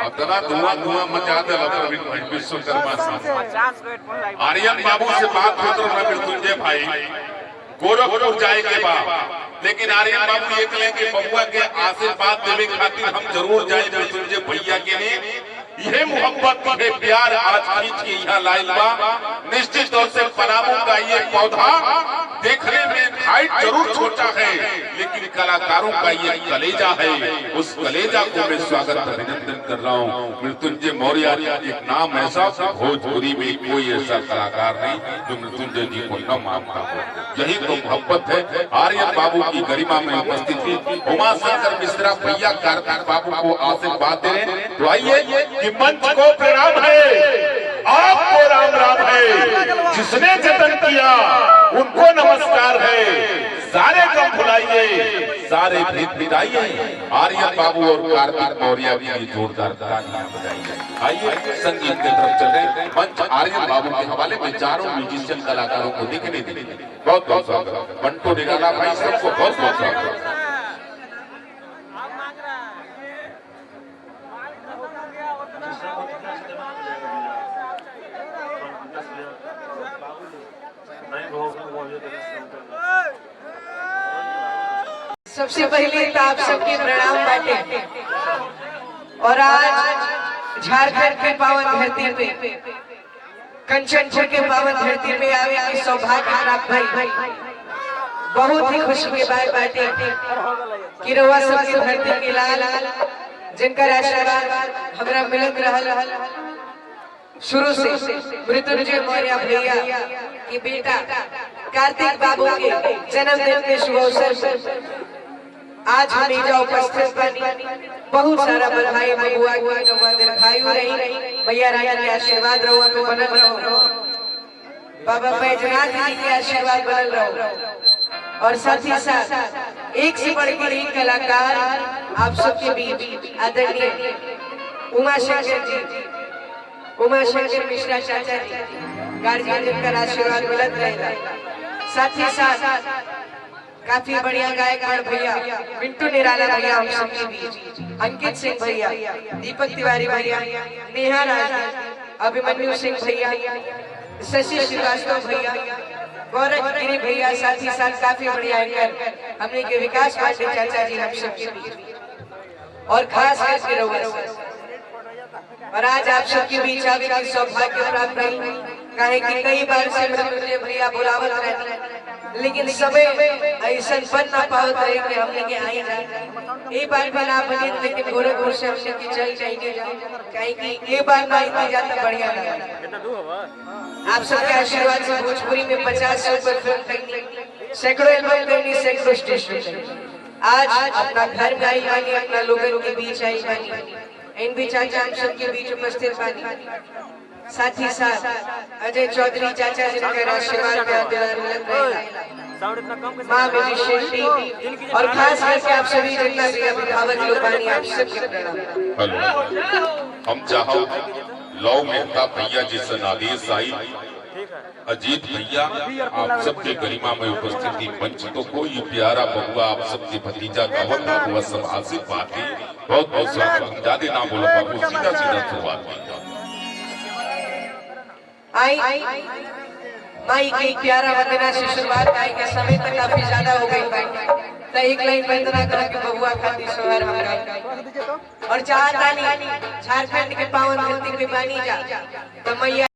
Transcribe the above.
अतना धुआं मचा दे प्रवीण भाई विश्वकर्मा साहब। आर्यन बाबू से बात हो तो मृत्युंजय भाई गोरखपुर जाए के बाद, लेकिन आर्यन बाबू ये कहें कि बबुआ के आशीर्वाद देने खातिर हम जरूर जाए मृत्युंजय भैया के लिए। यह मोहब्बत यह प्यार आज खींच के यहाँ लाइल बा। निश्चित तौर से परामू का ये पौधा देखने में हाइट जरूर छोटा है, लेकिन कलाकारों का ये कलेजा है। उस कलेजा को मैं स्वागत अभिनंदन कर रहा हूँ। मृत्युंजय मौर्य एक नाम ऐसा, भोजपुरी में कोई ऐसा कलाकार नहीं जो मृत्युंजय जी को न मानता हो। यही तो मोहब्बत है। आर्यन बाबू की गरिमा में उपस्थित थी उमा शंकर मिश्रा भैया कार्तिक बाबू को आशीर्वाद दे रहे। तो आइए कि मंच को प्रणाम है, आपको राम राम है, जिसने जतन किया उनको नमस्कार है। सारे कम भुलाइए, सारे भेद मिटाइए। आर्यन बाबू और कार्तिक मौर्य की जोरदार तालियां बजाइए। आइए संगीत की तरफ चले। मंच आर्यन बाबू के हवाले में चारों म्यूजिशियन कलाकारों को दिखने दीजिए। बहुत बहुत स्वागत। बंटू निराला भाई सबको बहुत बहुत स्वागत। सबसे पहले तो आप सबके प्रणाम बाटे। और आज झारखंड के पावन धरती पे, कंचनपुर के पावन धरती पे आवे के सौभाग्य प्राप्त भई। बहुत ही खुशी के बात बाटे कि रउआ सबके धरती के लाल जिनकर आशीर्वाद हमरा मिलत रहल शुरू से। मृत्युंजय मौर्य भैया की बेटा कार्तिक बाबू के जन्मदिन के शुभ अवसर पर आज हम जा उपस्थित बनी। बहुत सारा बधाई बबुआ की नौवा दीर्घायु रही, भैया राजा के आशीर्वाद रहुआ पे बनल रहो, बाबा बैजनाथ जी के आशीर्वाद बनल रहो। और साथ ही साथ एक से बढ़कर एक कलाकार आप सबके बीच आदरणीय उमा शंकर मिश्रा चाचा जी गार्जियन जिनका आशीर्वाद मिलत रहेगा। साथ ही साथ काफी बढ़िया गायक भैया मिंटू निराला भैया हम सबके बीच, अंकित सिंह भैया, दीपक तिवारी भैया, नेहा राज, अभिमन्यु सिंह भैया, शशि श्रीवास्तव भैया, गौरव गिरी भैया, साथ ही साथ काफी बढ़िया एंकर हमने के विकास पांडे चाचा जी हम सबके बीच। और खास करके रहुआ और आज आप सबके बीच आवे के सौभाग्य प्राप्त रही। कहे कि कई बार से मृत्युंजय भैया बुलावत रहे, लेकिन सबे ऐसा बन ना पावत रहे कि हमने के आई जाए। एक बार भी ना बने, लेकिन गोरखपुर से हमने की चल जाएंगे कहे कि एक बार ना इतना जाता बढ़िया लगा। आप सबके आशीर्वाद से भोजपुरी में 50 से ऊपर फिल्म करनी, सैकड़ों एल्बम करनी, सैकड़ों स्टेशन। आज अपना घर में आई बानी, अपना लोगों के बीच आई बानी। इन भी चाचा हम सबके बीच उपस्थित बानी। साथ ही साथ अजय चौधरी चाचा जिनका आशीर्वाद माँ म्यूजिशियन टीम और खास करके आप सभी जितना भी अभिभावक लोग बानी, आप सबके प्रणाम। हम चाहो लौ मेहता भैया जी से आदेश आई, अजीत भैया आप सबके गरिमा में उपस्थिति मंच तो कोई प्यारा बबुआ आप सबके भतीजा दावत हुआ सब आशीर्वाद दी। बहुत बहुत स्वागत। ज्यादा ना बोलो बाबू, सीधा सीधा शुरुआत की। आई माई की प्यारा वंदना से शुरुआत आई के समय तक काफी ज्यादा हो गई। तो एक लाइन वंदना कर के बबुआ खातिर सोहर हमरा और चाहता नहीं झारखंड के पावन धरती पे बानी जा तो मैया